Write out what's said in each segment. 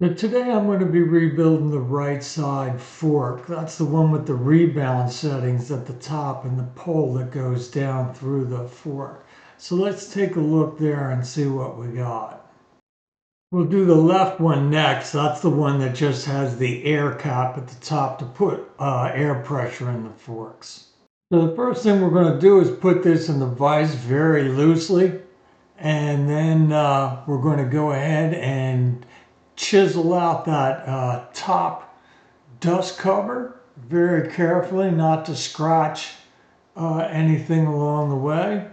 So today I'm going to be rebuilding the right side fork. That's the one with the rebound settings at the top and the pole that goes down through the fork. So let's take a look there and see what we got. We'll do the left one next. That's the one that just has the air cap at the top to put air pressure in the forks. So the first thing we're going to do is put this in the vise very loosely, and then we're going to go ahead and chisel out that top dust cover very carefully, not to scratch anything along the way.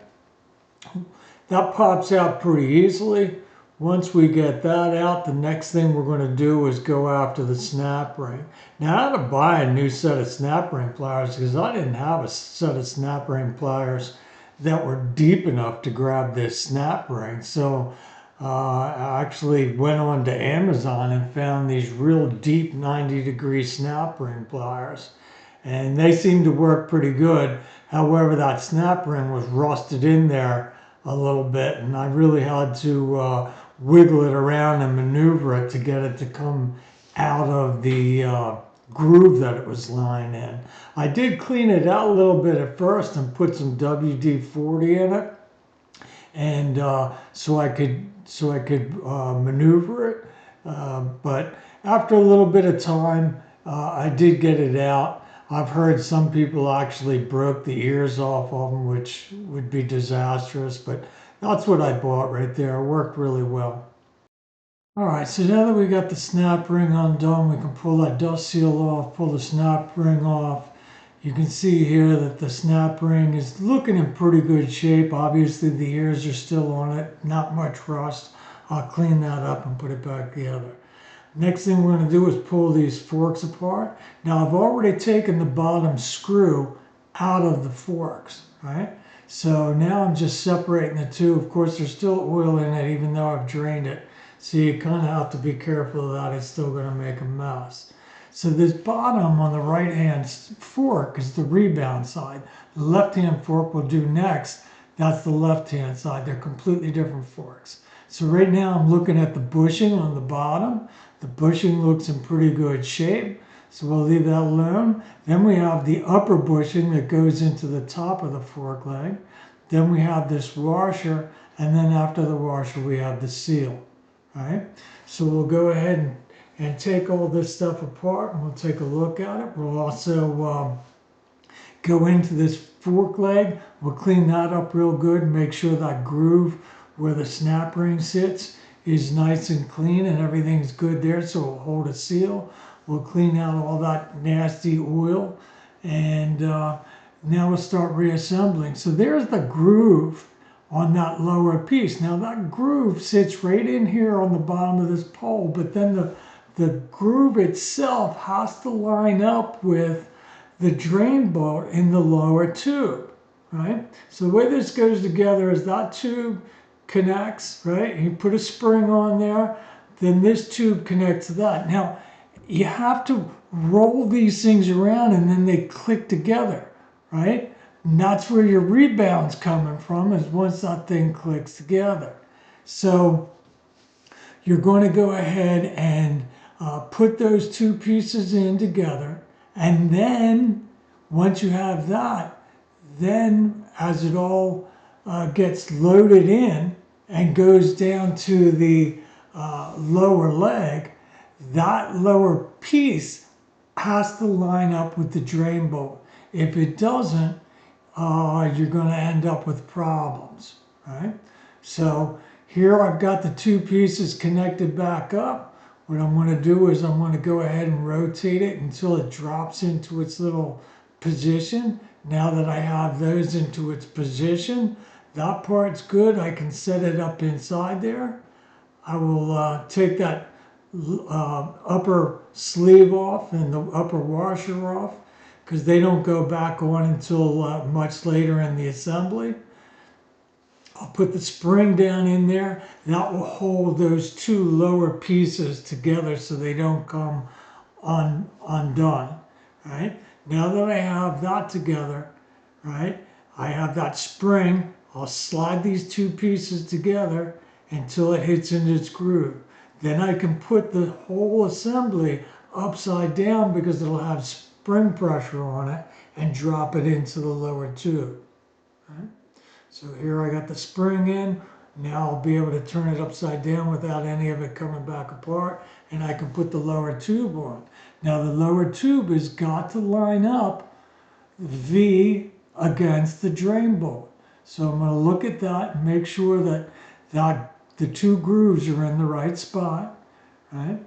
That pops out pretty easily. Once we get that out, the next thing we're going to do is go after the snap ring. Now I had to buy a new set of snap ring pliers because I didn't have a set of snap ring pliers that were deep enough to grab this snap ring. So I actually went on to Amazon and found these real deep 90-degree snap ring pliers, and they seem to work pretty good. However, that snap ring was rusted in there a little bit, and I really had to wiggle it around and maneuver it to get it to come out of the groove that it was lying in. I did clean it out a little bit at first and put some WD-40 in it, and so I could maneuver it. But after a little bit of time, I did get it out. I've heard some people actually broke the ears off of them, which would be disastrous, but that's what I bought right there. It worked really well. All right, so now that we got the snap ring undone, we can pull that dust seal off, pull the snap ring off. You can see here that the snap ring is looking in pretty good shape. Obviously the ears are still on it, not much rust. I'll clean that up and put it back together. Next thing we're going to do is pull these forks apart. Now I've already taken the bottom screw out of the forks, right? So now I'm just separating the two. Of course there's still oil in it even though I've drained it. So you kind of have to be careful of that. It's still going to make a mess. So this bottom on the right hand fork is the rebound side. The left hand fork will do next. That's the left hand side. They're completely different forks. So right now I'm looking at the bushing on the bottom. The bushing looks in pretty good shape, so we'll leave that alone. Then we have the upper bushing that goes into the top of the fork leg. Then we have this washer, and then after the washer we have the seal. All right, so we'll go ahead and take all this stuff apart, and we'll take a look at it. We'll also go into this fork leg. We'll clean that up real good and make sure that groove where the snap ring sits is nice and clean and everything's good there, so it'll hold a seal. We'll clean out all that nasty oil, and now we'll start reassembling. So there's the groove on that lower piece. Now that groove sits right in here on the bottom of this pole, but then the groove itself has to line up with the drain bolt in the lower tube, right? So the way this goes together is that tube connects, right? You put a spring on there, then this tube connects to that. Now, you have to roll these things around and then they click together, right? And that's where your rebound's coming from, is once that thing clicks together. So you're going to go ahead and put those two pieces in together, and then once you have that, then as it all gets loaded in and goes down to the lower leg, that lower piece has to line up with the drain bolt. If it doesn't, you're going to end up with problems, right? So here I've got the two pieces connected back up. What I'm going to do is I'm going to go ahead and rotate it until it drops into its little position. Now that I have those into its position, that part's good. I can set it up inside there. I will take that upper sleeve off and the upper washer off, because they don't go back on until much later in the assembly. I'll put the spring down in there. That will hold those two lower pieces together so they don't come undone. Right? Now that I have that together, right, I have that spring. I'll slide these two pieces together until it hits into its groove. Then I can put the whole assembly upside down because it'll have spring pressure on it and drop it into the lower tube. Right? So here I got the spring in. Now I'll be able to turn it upside down without any of it coming back apart, and I can put the lower tube on. Now the lower tube has got to line up V against the drain bolt. So I'm going to look at that and make sure that the two grooves are in the right spot, right?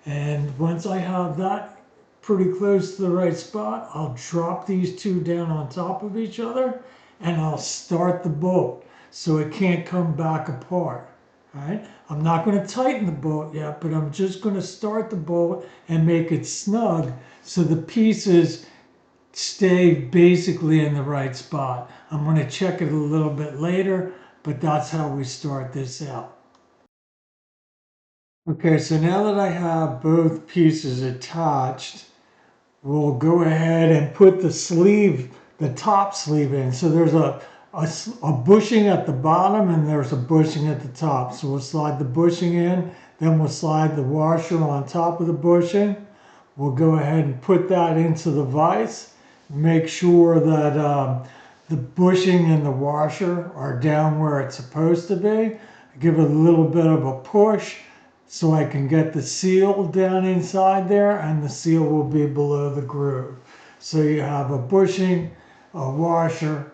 And once I have that pretty close to the right spot, I'll drop these two down on top of each other and I'll start the bolt so it can't come back apart, right? I'm not going to tighten the bolt yet, but I'm just going to start the bolt and make it snug so the pieces stay basically in the right spot. I'm going to check it a little bit later, but that's how we start this out. Okay, so now that I have both pieces attached, we'll go ahead and put the sleeve, the top sleeve in. So there's a bushing at the bottom and there's a bushing at the top. So we'll slide the bushing in, then we'll slide the washer on top of the bushing. We'll go ahead and put that into the vise. Make sure that the bushing and the washer are down where it's supposed to be. Give it a little bit of a push so I can get the seal down inside there, and the seal will be below the groove. So you have a bushing, a washer,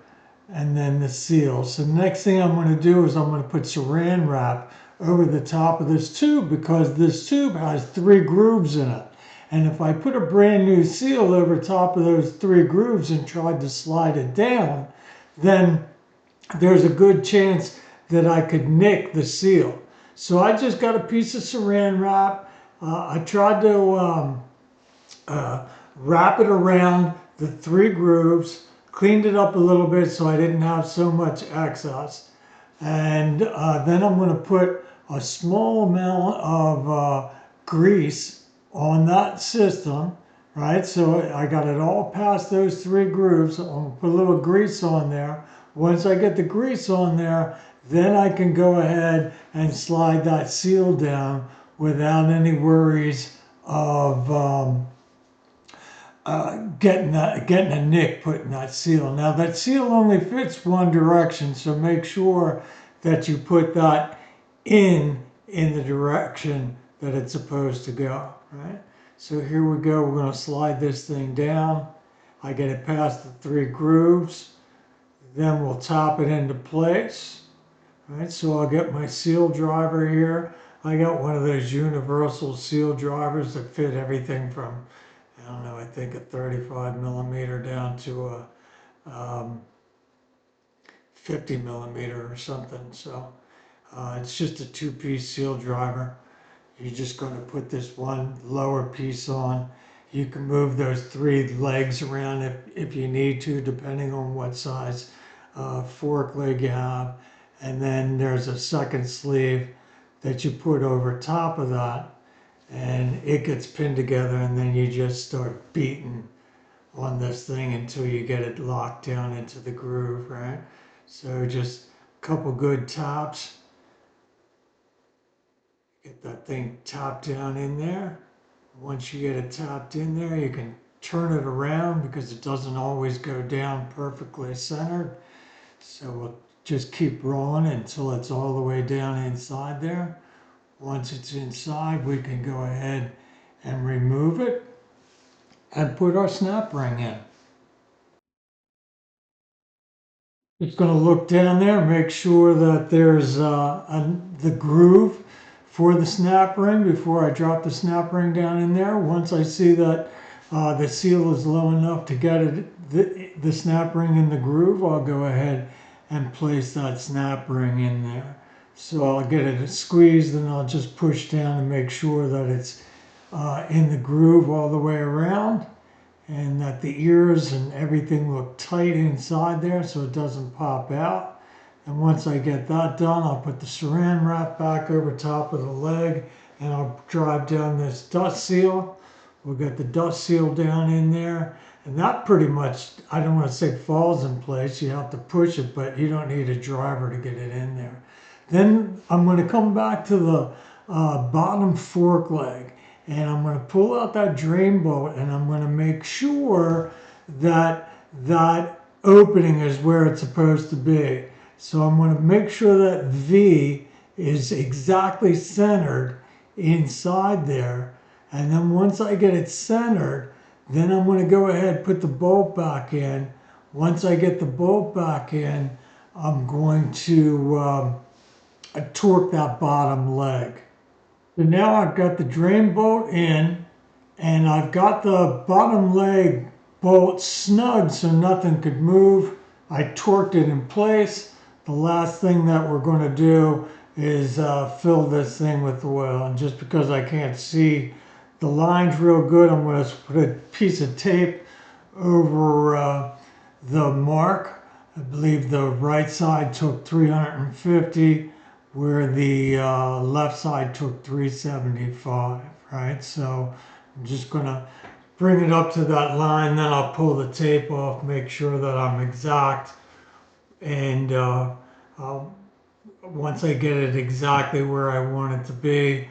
and then the seal. So the next thing I'm going to do is I'm going to put saran wrap over the top of this tube because this tube has 3 grooves in it. And if I put a brand new seal over top of those 3 grooves and tried to slide it down, then there's a good chance that I could nick the seal. So I just got a piece of saran wrap. I tried to wrap it around the 3 grooves, cleaned it up a little bit so I didn't have so much excess. And then I'm going to put a small amount of grease on that system, right? So I got it all past those 3 grooves. I'm going to put a little grease on there. Once I get the grease on there, then I can go ahead and slide that seal down without any worries of getting a nick putting that seal. Now that seal only fits one direction, so make sure that you put that in the direction that it's supposed to go, right? So here we go. We're going to slide this thing down. I get it past the 3 grooves. Then we'll top it into place. Right, so I'll get my seal driver here. I got one of those universal seal drivers that fit everything from, I don't know, I think a 35 millimeter down to a 50 millimeter or something. So it's just a 2-piece seal driver. You're just going to put this one lower piece on. You can move those 3 legs around if you need to, depending on what size fork leg you have. And then there's a second sleeve that you put over top of that, and it gets pinned together, and then you just start beating on this thing until you get it locked down into the groove, right? So just a couple good taps. Get that thing tapped down in there. Once you get it tapped in there, you can turn it around because it doesn't always go down perfectly centered. So we'll just keep rolling until it's all the way down inside there. Once it's inside, we can go ahead and remove it and put our snap ring in. Just going to look down there, make sure that there's the groove for the snap ring before I drop the snap ring down in there. Once I see that the seal is low enough to get the snap ring in the groove, I'll go ahead and place that snap ring in there. So I'll get it squeezed and I'll just push down and make sure that it's in the groove all the way around, and that the ears and everything look tight inside there so it doesn't pop out. And once I get that done, I'll put the saran wrap back over top of the leg and I'll drive down this dust seal. We'll get the dust seal down in there. And that pretty much, I don't want to say falls in place, you have to push it, but you don't need a driver to get it in there. Then I'm going to come back to bottom fork leg. And I'm going to pull out that drain bolt, and I'm going to make sure that that opening is where it's supposed to be. So I'm going to make sure that V is exactly centered inside there. And then once I get it centered, then I'm going to go ahead and put the bolt back in. Once I get the bolt back in, I'm going to torque that bottom leg. So now I've got the drain bolt in, and I've got the bottom leg bolt snug so nothing could move. I torqued it in place. The last thing that we're going to do is fill this thing with oil. And just because I can't see the lines real good, I'm going to put a piece of tape over the mark. I believe the right side took 350, where the left side took 375, right? So I'm just going to bring it up to that line, then I'll pull the tape off, make sure that I'm exact, and once I get it exactly where I want it to be,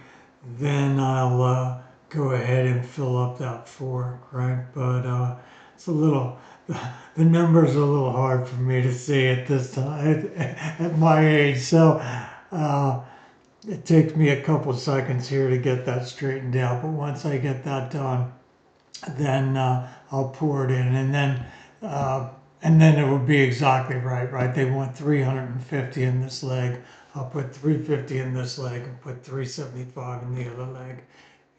then I'll go ahead and fill up that fork, right? But it's a little, the numbers are a little hard for me to see at this time, at my age. So it takes me a couple seconds here to get that straightened out. But once I get that done, then I'll pour it in, and then it will be exactly right, right? They want 350 in this leg. I'll put 350 in this leg and put 375 in the other leg.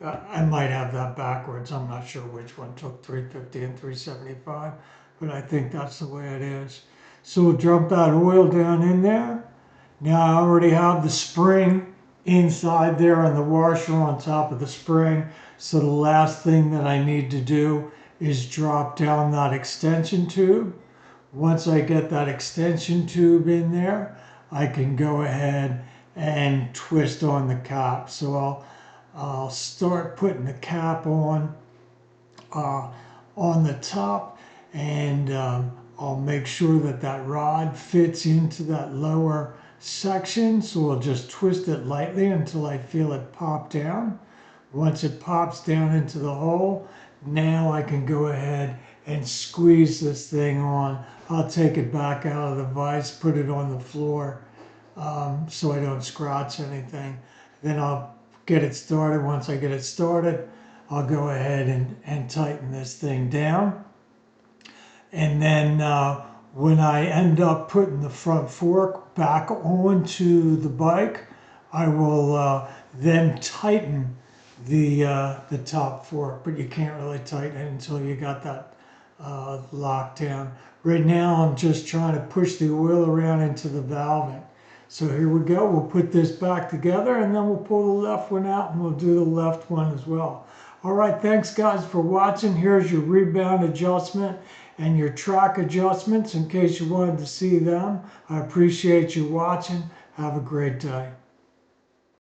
I might have that backwards. I'm not sure which one took 350 and 375, but I think that's the way it is. So we'll dump that oil down in there. Now I already have the spring inside there and the washer on top of the spring. So the last thing that I need to do is drop down that extension tube. Once I get that extension tube in there, I can go ahead and twist on the cap. So I'll start putting the cap on the top, and I'll make sure that that rod fits into that lower section. So I'll just twist it lightly until I feel it pop down. Once it pops down into the hole, now I can go ahead and squeeze this thing on. I'll take it back out of the vise, put it on the floor so I don't scratch anything. Then I'll get it started. Once I get it started, I'll go ahead and tighten this thing down. And then when I end up putting the front fork back onto the bike, I will then tighten the top fork, but you can't really tighten it until you got that locked down. Right now I'm just trying to push the oil around into the valving. So here we go. We'll put this back together, and then we'll pull the left one out, and we'll do the left one as well. All right, thanks guys for watching. Here's your rebound adjustment and your track adjustments in case you wanted to see them. I appreciate you watching. Have a great day.